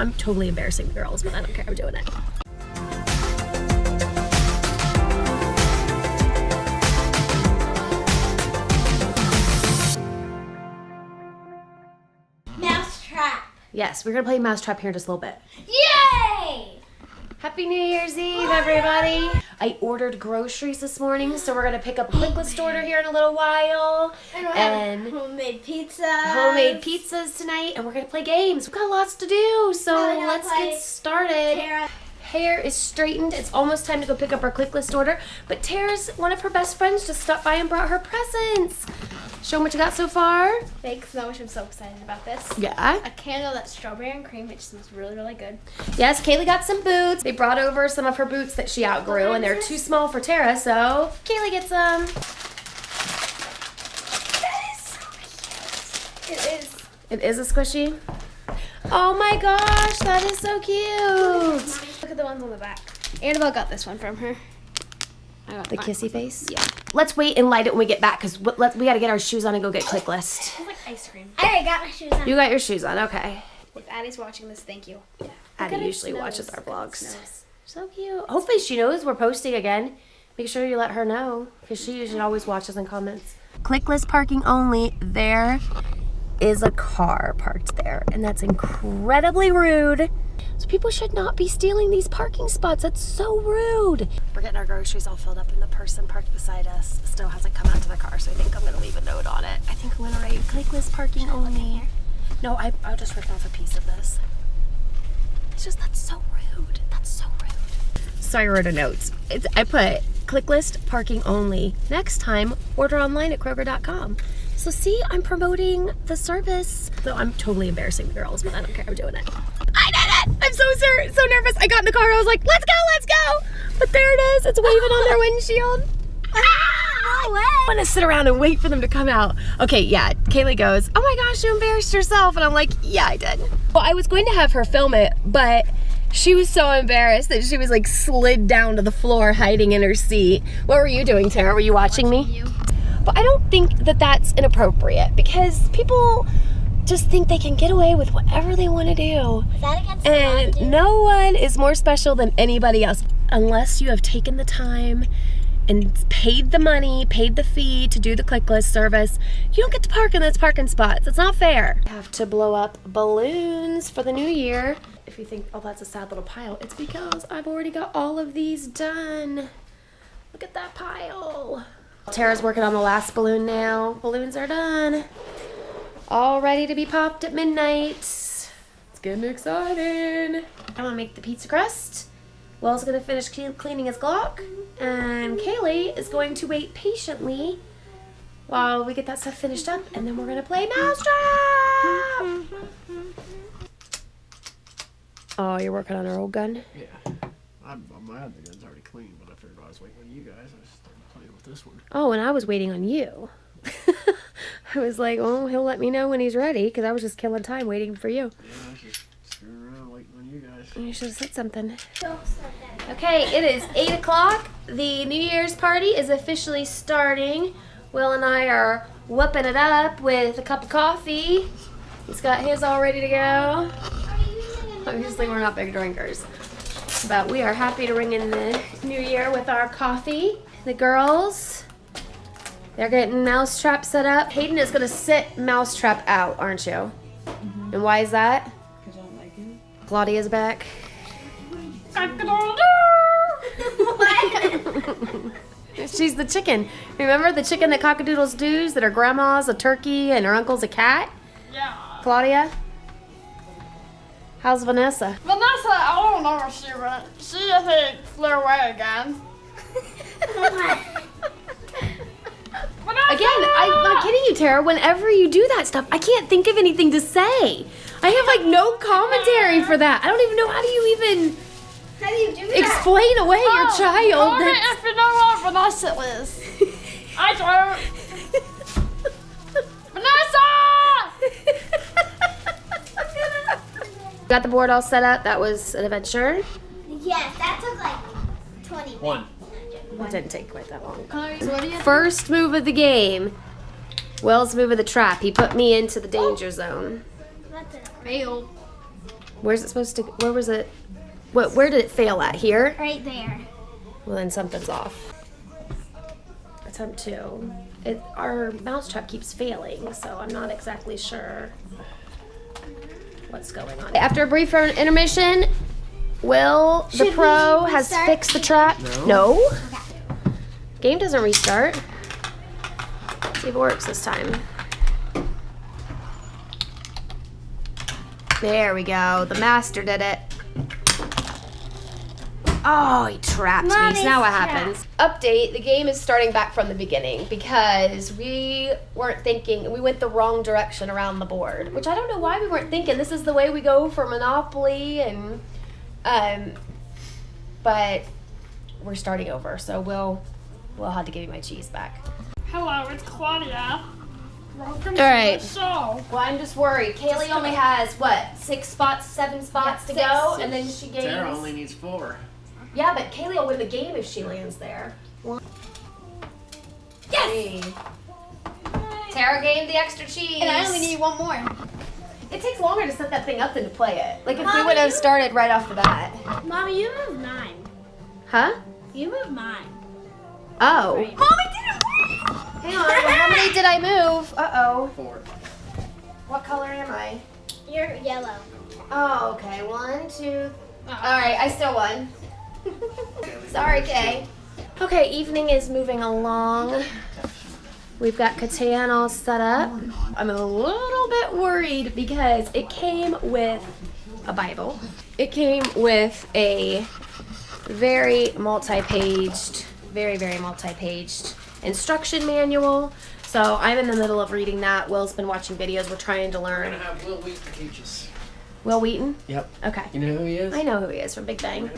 I'm totally embarrassing the girls, but I don't care. I'm doing it. Mousetrap. Yes, we're gonna play Mousetrap here in just a little bit. Yay! Happy New Year's Eve, everybody. I ordered groceries this morning, so we're gonna pick up a Clicklist order here in a little while. And homemade pizza. Homemade pizzas tonight, and we're gonna play games. We've got lots to do, so let's get started. Hair is straightened. It's almost time to go pick up our Clicklist order, but Tara's one of her best friends just stopped by and brought her presents. Show them what you got so far. Thanks so much. I'm so excited about this. Yeah. A candle that's strawberry and cream. It smells really, really good. Yes, Kaylee got some boots. They brought over some of her boots that she outgrew, and they're too small for Tara, so Kaylee gets them. That is so cute. It is. It is a squishy. Oh my gosh, that is so cute. Look at the ones on the back. Annabelle got this one from her. I got The mine. kissy face? Yeah. Let's wait and light it when we get back, because we got to get our shoes on and go get Clicklist. It's like ice cream. I already got my shoes on. You got your shoes on, okay. If Addie's watching this, thank you. Addie at it usually snows. watches our Look at it vlogs. snows. So cute. Hopefully she knows we're posting again. Make sure you let her know, because she usually always watches and comments. Clicklist parking only. There is a car parked there, and that's incredibly rude. So people should not be stealing these parking spots. That's so rude. We're getting our groceries all filled up, and the person parked beside us still hasn't come out to the car, so I think I'm gonna leave a note on it. I think I'm gonna write Clicklist parking only. No, I'll just rip off a piece of this. It's just, that's so rude. That's so rude. So I wrote a note. I put Clicklist parking only. Next time, order online at Kroger.com. So see, I'm promoting the service. So I'm totally embarrassing the girls, but I don't care. I'm doing it. I did it! I'm so nervous. I got in the car. I was like, let's go. But there it is. It's waving on their windshield. No way. I'm gonna sit around and wait for them to come out. Okay, yeah. Kaylee goes, oh my gosh, you embarrassed yourself. And I'm like, yeah, I did. Well, I was going to have her film it, but she was so embarrassed that she was like slid down to the floor hiding in her seat. What were you doing, Tara? Were you watching me? But I don't think that that's inappropriate, because people just think they can get away with whatever they want to do. Is that against the law, And dude? no one is more special than anybody else, unless you have taken the time and paid the money, paid the fee to do the Clicklist service. You don't get to park in those parking spots. It's not fair. I have to blow up balloons for the new year. If you think, oh, that's a sad little pile, it's because I've already got all of these done. Look at that pile. Tara's working on the last balloon now. Balloons are done. All ready to be popped at midnight. It's getting exciting. I'm gonna make the pizza crust. Will's gonna finish cleaning his Glock. And Kaylee is going to wait patiently while we get that stuff finished up. And then we're gonna play Mousetrap! Oh, you're working on our old gun? Yeah. I'm mad the gun's already clean, but I figured I was waiting on you guys. I just started playing with this one. Oh, and I was waiting on you. I was like, oh, he'll let me know when he's ready, because I was just killing time waiting for you. Yeah, I was just screwing around waiting on you guys. You should have said something. Don't start that. Okay, it is 8 o'clock. The New Year's party is officially starting. Will and I are whooping it up with a cup of coffee. He's got his all ready to go. Obviously, we're not big drinkers, but we are happy to ring in the new year with our coffee. The girls, they're getting Mousetrap set up. Hayden is going to sit Mousetrap out, aren't you? Mm-hmm. And why is that? Because I don't like him. Claudia's back. She's the chicken. Remember the chicken that cockadoodles do's, that her grandma's a turkey and her uncle's a cat? Yeah. Claudia? How's Vanessa? Vanessa, I don't know where she went. She, I think, flew away again. Again, I'm not kidding you, Tara. Whenever you do that stuff, I can't think of anything to say. I have like no commentary for that. I don't even know how do you even How do you do that? explain away your child. Comment that's- if you know what Vanessa is. I don't. Vanessa! Got the board all set up. That was an adventure. Yes, that took like 20 minutes. One. It didn't take quite that long. So what do you First move of the game. Will's move of the trap. He put me into the danger zone. That's it. failed? Where's it supposed to, where was it? Where did it fail at? Here? Right there. Well, then something's off. Attempt 2. Our mousetrap keeps failing, so I'm not exactly sure what's going on. After a brief intermission, Will, the Should pro, we has restart? fixed the trap. No. Game doesn't restart. See if it works this time. There we go. The master did it. Oh, he trapped me. So now what happens? Update, the game is starting back from the beginning because we weren't thinking, we went the wrong direction around the board, which I don't know why we weren't thinking. This is the way we go for Monopoly, and but we're starting over, so we'll have to give you my cheese back. Hello, it's Claudia. Welcome All right. to the show. Well, I'm just worried. Kaylee only has, what, 6 spots, 7 spots to go, and then she gains... Tara only needs 4. Yeah, but Kaylee will win the game if she lands there. Yes! Tara gained the extra cheese. And I only need one more. It takes longer to set that thing up than to play it. Like if we Mommy, would have you- started right off the bat. Mommy, you moved mine. Huh? You moved mine. Oh. Mommy didn't win! Hang on, well, how many did I move? Uh-oh. 4. What color am I? You're yellow. Oh, okay. 1, 2. Alright, I still won. Sorry, Kay. Okay, evening is moving along. We've got Catan all set up. I'm a little bit worried because it came with a Bible. It came with a very multi-paged, very multi-paged instruction manual. So I'm in the middle of reading that. Will's been watching videos. We're trying to We're learn. gonna have Wil Wheaton teach us. Wil Wheaton? Yep. Okay. You know who he is? I know who he is from Big Bang.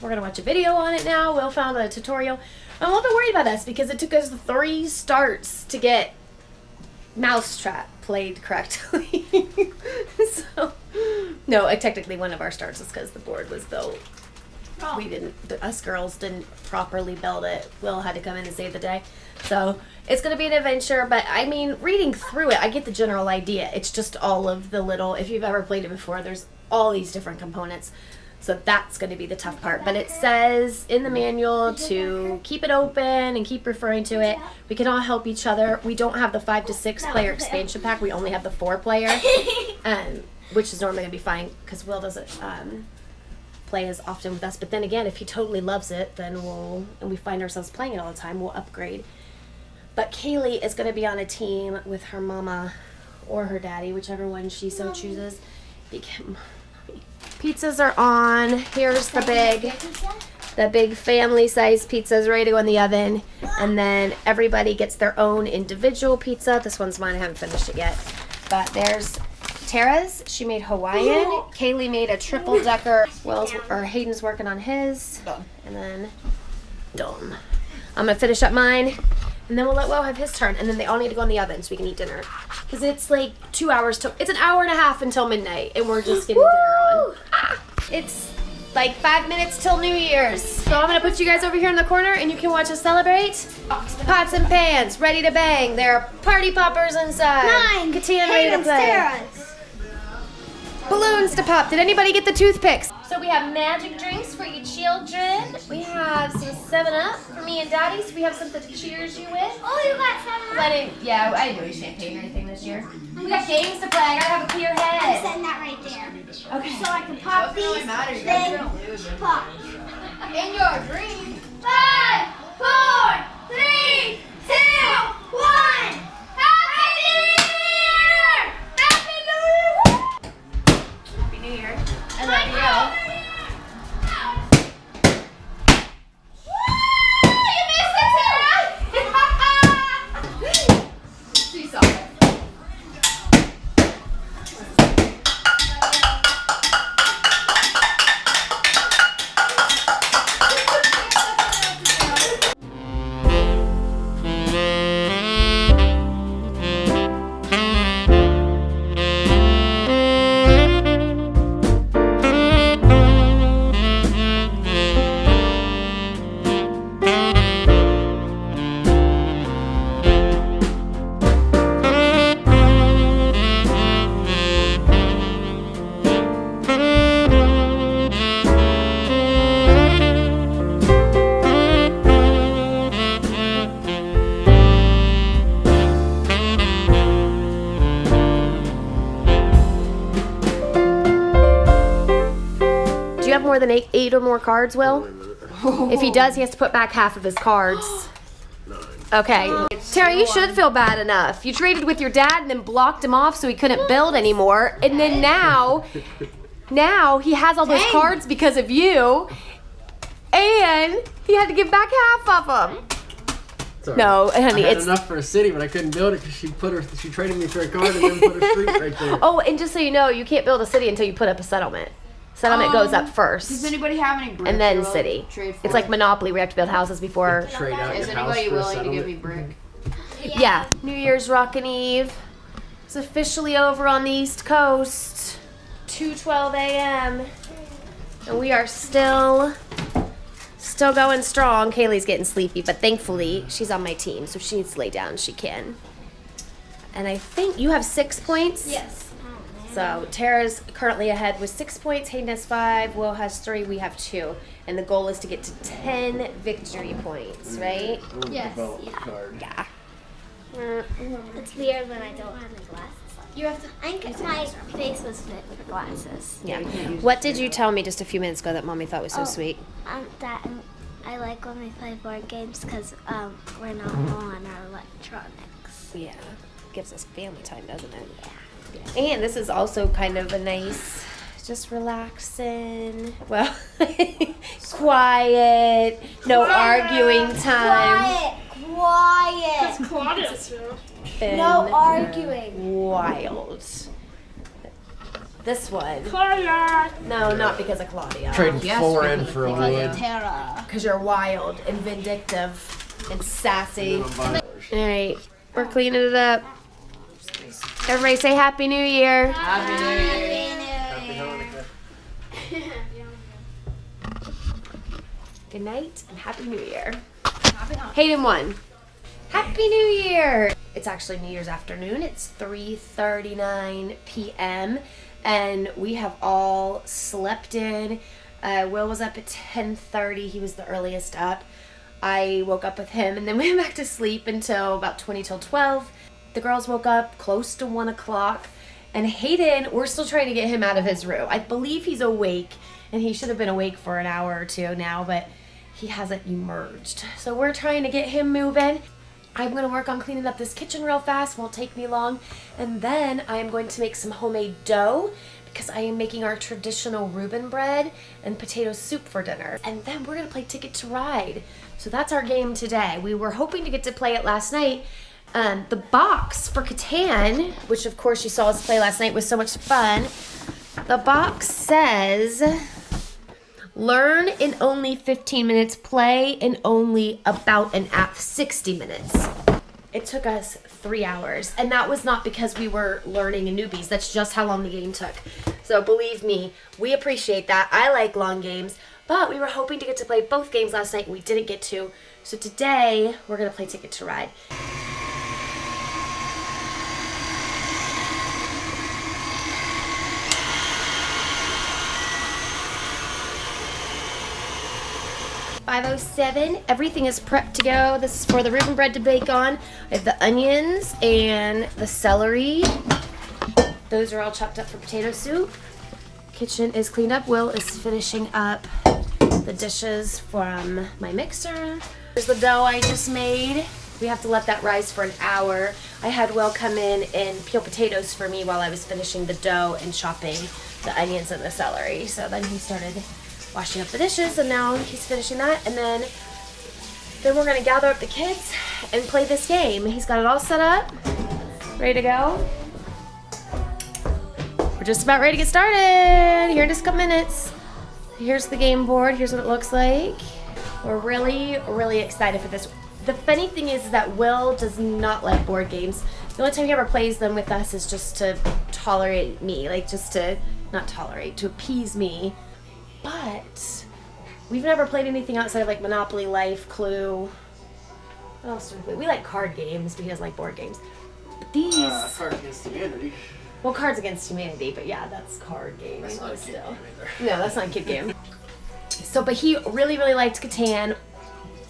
We're gonna watch a video on it now. Will found a tutorial. I'm a little bit worried about this because it took us 3 starts to get Mousetrap played correctly. So, no, technically one of our starts is because the board was built. We didn't, us girls didn't properly build it. Will had to come in and save the day. So it's gonna be an adventure, but I mean, reading through it, I get the general idea. It's just all of the little, if you've ever played it before, there's all these different components. So that's going to be the tough part. But it says in the manual to keep it open and keep referring to it. We can all help each other. We don't have the 5 to 6 player expansion pack. We only have the 4 player, which is normally going to be fine because Will doesn't play as often with us. But then again, if he totally loves it, then and we find ourselves playing it all the time, we'll upgrade. But Kaylee is going to be on a team with her mama or her daddy, whichever one she so chooses. Pizzas are on. Here's the big family size pizzas ready to go in the oven. And then everybody gets their own individual pizza. This one's mine. I haven't finished it yet. But there's Tara's. She made Hawaiian. Kaylee made a triple decker. Hayden's working on his. Done. And then done. I'm gonna finish up mine. And then we'll let Will have his turn, and then they all need to go in the oven so we can eat dinner. Because it's like 2 hours till, it's an hour and a half until midnight, and we're just getting dinner on. It's like 5 minutes till New Year's. So I'm gonna put you guys over here in the corner, and you can watch us celebrate. Pots and pans, ready to bang. There are party poppers inside. Mine. Catan ready to play. Tara's. Balloons to pop. Did anybody get the toothpicks? So we have magic drinks for you children. We have some 7-Up for me and Daddy. So we have something to cheers you with. Oh, you got 7-Up. I didn't do any champagne or anything this year. We got games to play. I gotta have a clear head. Send that right there. Okay. So I can pop these, then pop. In your dream. 5, 4, 3, 2, 1. Happy New Year! Happy New Year! Happy New Year. I love you. You missed it, Tara! She saw it. you have more than eight or more cards, Will? If he does, he has to put back half of his cards. Okay. Tara, you should feel bad enough. You traded with your dad and then blocked him off so he couldn't build anymore. And then now he has all those cards because of you. And he had to give back half of them. Sorry. No, honey, I had it's enough for a city, but I couldn't build it because she traded me for a card and then put a street right there. Oh, and just so you know, you can't build a city until you put up a settlement. Settlement goes up Does first, anybody have any bricks? and then you're willing city. to trade for? It's like Monopoly. We have to build houses before. Trade out Is your house anybody for a willing to give settlement. me brick? Yeah, New Year's Rockin' Eve. It's officially over on the East Coast. 2:12 a.m. And we are still going strong. Kaylee's getting sleepy, but thankfully she's on my team, so if she needs to lay down, she can. And I think you have 6 points. Yes. So Tara's currently ahead with 6 points. Hayden has 5. Will has 3. We have 2. And the goal is to get to 10 victory points, right? Yes. Card. Yeah. It's weird when I don't have my glasses on. You have to. I think my face was fit for glasses. Yeah. What did you tell me just a few minutes ago that Mommy thought was so sweet? That I like when we play board games because we're not on our electronics. Yeah. Gives us family time, doesn't it? Yeah. And this is also kind of a nice, just relaxing, well, quiet, no arguing time. Quiet. Claudia's Been No arguing. wild. This one. Claudia. No, not because of Claudia. Trading 4 in for a wood. Tara. Because you're wild and vindictive and sassy. All right, we're cleaning it up. Everybody say Happy New Year. Happy New Year. Good night and Happy New Year. Hayden won. Happy New Year. It's actually New Year's afternoon. It's 3:39 p.m. and we have all slept in. Will was up at 10:30. He was the earliest up. I woke up with him and then we went back to sleep until about 20 till 12. The girls woke up close to 1 o'clock. And Hayden, we're still trying to get him out of his room. I believe he's awake, and he should have been awake for an hour or two now, but he hasn't emerged. So we're trying to get him moving. I'm going to work on cleaning up this kitchen real fast. Won't take me long. And then I am going to make some homemade dough because I am making our traditional Reuben bread and potato soup for dinner. And then we're going to play Ticket to Ride. So that's our game today. We were hoping to get to play it last night. The box for Catan, which of course you saw us play last night, was so much fun. The box says, learn in only 15 minutes, play in only about 60 minutes. It took us 3 hours, and that was not because we were learning in newbies. That's just how long the game took. So believe me, we appreciate that. I like long games, but we were hoping to get to play both games last night, and we didn't get to. So today, we're gonna play Ticket to Ride. $5:07. Everything is prepped to go. This is for the Reuben bread to bake on. I have the onions and the celery. Those are all chopped up for potato soup. Kitchen is cleaned up. Will is finishing up the dishes from my mixer. Here's the dough I just made. We have to let that rise for an hour. I had Will come in and peel potatoes for me while I was finishing the dough and chopping the onions and the celery. So then he started washing up the dishes, and now he's finishing that, and then we're gonna gather up the kids and play this game. He's got it all set up, ready to go. We're just about ready to get started here in just a couple minutes. Here's the game board. Here's what it looks like. We're really, really excited for this. The funny thing is that Will does not like board games. The only time he ever plays them with us is just to tolerate me, like just to, not tolerate, to appease me. But we've never played anything outside of like Monopoly, Life, Clue. What else do we play? We like card games, but he doesn't like board games. But these, Card Against Humanity. well, Cards Against Humanity, but yeah, that's card game. That's not a kid still. game either. No, that's not a kid game. So, but he really, really liked Catan.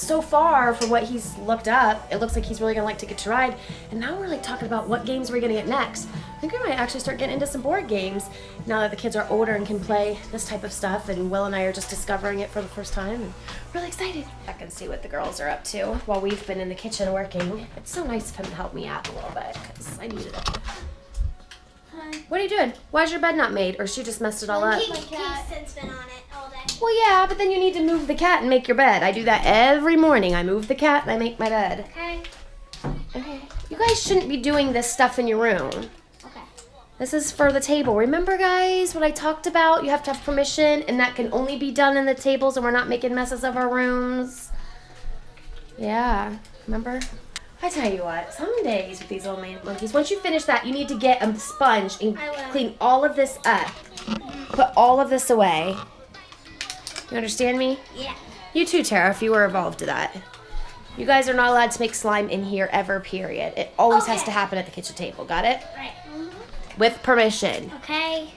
so far for what he's looked up, it looks like he's really gonna like Ticket to Ride. And now we're like talking about what games we're gonna get next. I think we might actually start getting into some board games now that the kids are older and can play this type of stuff. And Will and I are just discovering it for the first time and really excited. I can see what the girls are up to while we've been in the kitchen working. It's so nice of him to help me out a little bit because I needed it. What are you doing? Why's your bed not made? Or she just messed it all up? Kingston's been on it all day. Well, yeah, but then you need to move the cat and make your bed. I do that every morning. I move the cat and I make my bed. Okay. Okay. You guys shouldn't be doing this stuff in your room. Okay. This is for the table. Remember, guys, what I talked about? You have to have permission, and that can only be done in the tables, and we're not making messes of our rooms. Yeah. Remember? I tell you what, some days with these little monkeys, once you finish that, you need to get a sponge and clean all of this up. Put all of this away. You understand me? Yeah. You too, Tara, if you were involved to that. You guys are not allowed to make slime in here ever, period. It always has to happen at the kitchen table, got it? Right. With permission. Okay.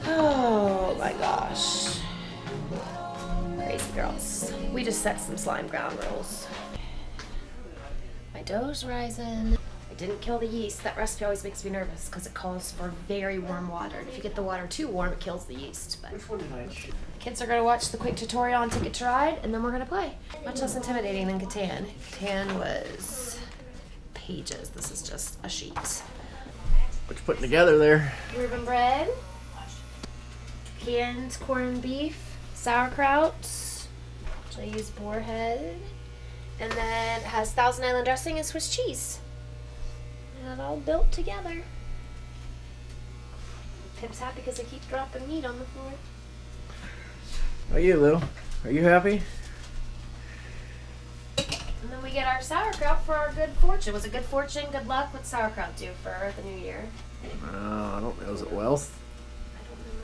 Oh my gosh. Crazy girls. We just set some slime ground rules. My dough's rising. I didn't kill the yeast. That recipe always makes me nervous because it calls for very warm water. And if you get the water too warm, it kills the yeast. But Which one did I choose? the kids are going to watch the quick tutorial on Ticket to Ride, and then we're going to play. Much less intimidating than Catan. Catan was pages. This is just a sheet. What you putting together there? Reuben bread, canned corned beef, sauerkraut, which I use boar head, and then it has Thousand Island dressing and Swiss cheese. And it all built together. Pip's happy because I keep dropping meat on the floor. How are you, Lou? Are you happy? And then we get our sauerkraut for our good fortune. Was it good fortune, good luck? What's sauerkraut do for the new year? I don't know. Is it wealth?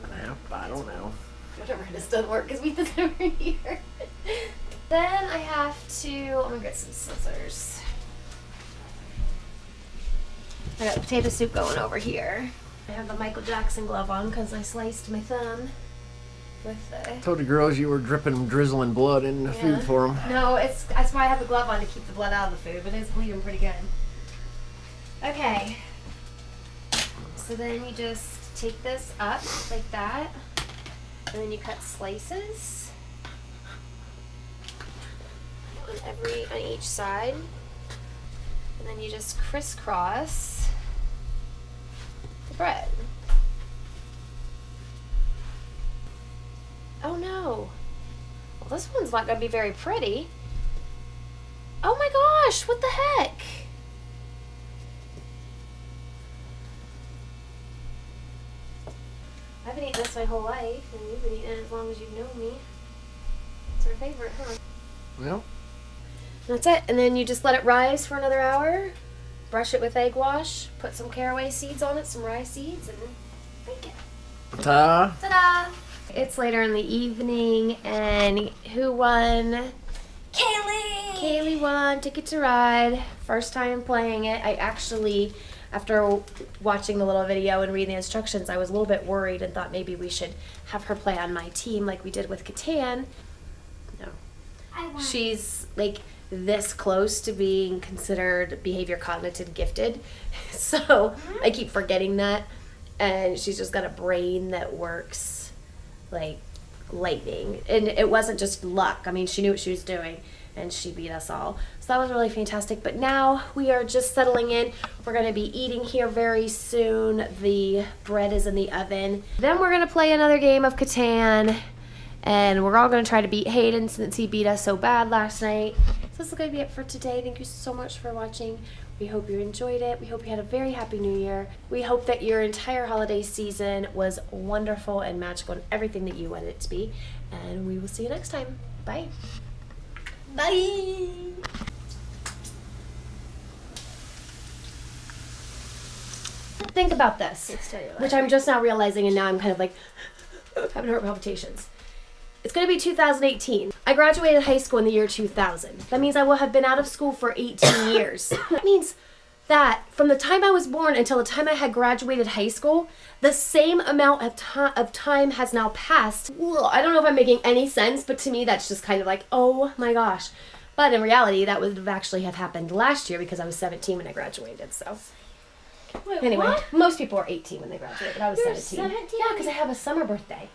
I don't remember. I don't know. Whatever, it just doesn't work because we do this every year. Then I have to, I'm gonna get some scissors. I got potato soup going over here. I have the Michael Jackson glove on because I sliced my thumb with the... Told the girls you were drizzling blood in the food for them. No, that's why I have the glove on to keep the blood out of the food, but it's bleeding pretty good. Okay. So then you just take this up like that, and then you cut slices on each side, and then you just crisscross the bread. Oh no. Well, this one's not gonna be very pretty. Oh my gosh, what the heck? I've been eating this my whole life, and you've been eating it as long as you've known me. It's our favorite, huh? Well, That's it, and then you just let it rise for another hour, brush it with egg wash, put some caraway seeds on it, some rye seeds, and bake it. Ta-da! It's later in the evening, and who won? Kaylee! Kaylee won Ticket to Ride. First time playing it. I actually, after watching the little video and reading the instructions, I was a little bit worried and thought maybe we should have her play on my team like we did with Catan. No. I won. She's like this close to being considered behavior cognitive gifted. So I keep forgetting that. And she's just got a brain that works like lightning. And it wasn't just luck. I mean, she knew what she was doing and she beat us all. So that was really fantastic. But now we are just settling in. We're going to be eating here very soon. The bread is in the oven. Then we're going to play another game of Catan. And we're all going to try to beat Hayden since he beat us so bad last night. So this is going to be it for today. Thank you so much for watching. We hope you enjoyed it. We hope you had a very happy new year. We hope that your entire holiday season was wonderful and magical and everything that you wanted it to be. And we will see you next time. Bye. Bye! Think about this, which I'm just now realizing, and now I'm kind of like having heart palpitations. It's going to be 2018. I graduated high school in the year 2000. That means I will have been out of school for 18 years. That means that from the time I was born until the time I had graduated high school, the same amount of time has now passed. Ugh, I don't know if I'm making any sense, but to me that's just kind of like, oh my gosh. But in reality, that would have actually have happened last year because I was 17 when I graduated. So Wait, anyway, what? most people are 18 when they graduate, but I was You're 17. 17? Yeah, because I have a summer birthday.